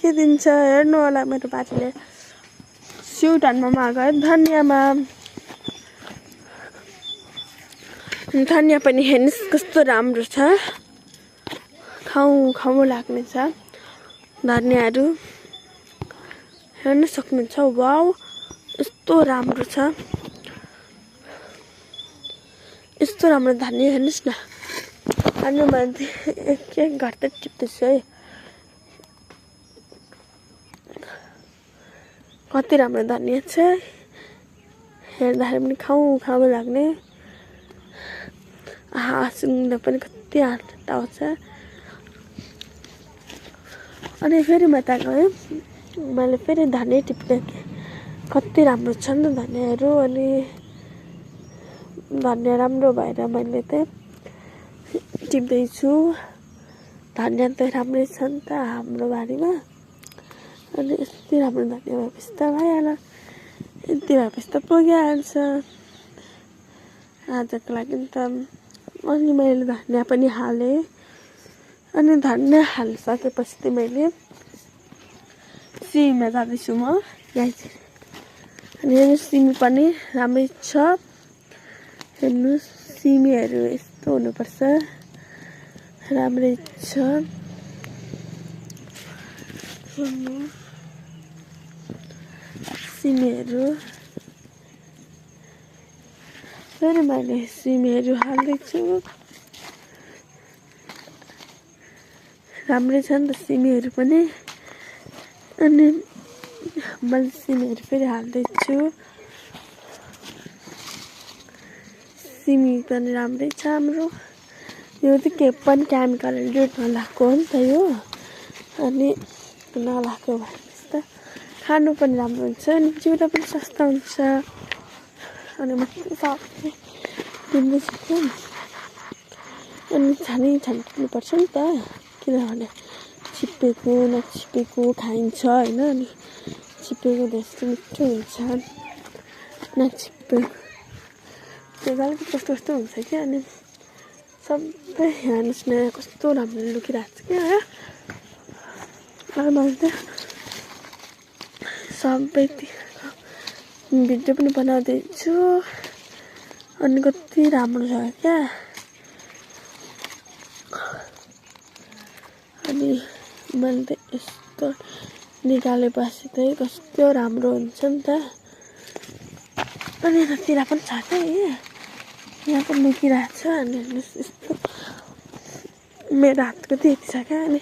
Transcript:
के दिन्छ हेर्नु होला मेरो बाजेले स्युटनमा मागेको धनियाँमा धनियाँ पनि हेर्नुस् कस्तो राम्रो छ खाउँ लाग्ने छ धनियाँहरू हेर्न सक्नुहुन्छ वाउ यस्तो राम्रो छ यस्तो राम्रो धनियाँ हेर्नुस् न अनि मैले एक घट्दै टिप्दैछु है कति राम्रो धनियाँ छ हेर्दाखेरि पनि खाउँ लाग्ने सुँग्दा पनि कति आनन्द आउँछ अनि फेरि म त गएँ मैले फेरि धनियाँ टिप्दै कति राम्रो छ नि त धनियाँहरू अनि धनियाँ राम्रो भएर मैले चाहिँ टिप्दैछु धनियाँ त राम्रै छ नि त हाम्रो बारीमा अनि यति राम्रो धनियाँ भएपछि त भइहाल्यो यति भएपछि त पुगिहाल्छ आजको लागि त अनि मैले धनियाँ पनि हालेँ अनि धनियाँ हालिसकेपछि त मैले सिमीमा जाँदैछु म यहाँ अनि हेर्नु सिमी पनि राम्रै छ हेर्नु सिमीहरू यस्तो हुनुपर्छ राम्रै छ सिमीहरू फेरि मैले सिमीहरू हाल्दैछु राम्रै छ नि त सिमीहरू पनि अनि मैले सिमीहरू फेरि हाल्दैछु सिमी पनि राम्रै छ हाम्रो यो चाहिँ के पनि केमिकलहरू युज नलाएको हो नि त यो अनि नलाएको भएपछि त खानु पनि राम्रो हुन्छ अनि जिउलाई पनि स्वास्थ्य हुन्छ अनि म सबै दिँदैछु अनि छान्नुपर्छ नि त किनभने छिप्पेको नछिप्पेको खाइन्छ होइन अनि छिप्पेको जस्तो मिठो हुन्छ नछिप्पेको त्यो अलिकति कस्तो हुन्छ क्या अनि सबै हेर्नुहोस् न कस्तो राम्रो लुकिरहेको छ क्या मैले त सबै भिडियो पनि बनाउँदैछु अनि कति राम्रो छ क्या अनि मैले त यस्तो निकालेपछि चाहिँ कस्तो राम्रो हुन्छ नि त अनि यतातिर पनि छ क्या यहाँ पनि लुकिरहेको छ अनि हेर्नुहोस् यस्तो मेरो हातको त्यति छ क्या अनि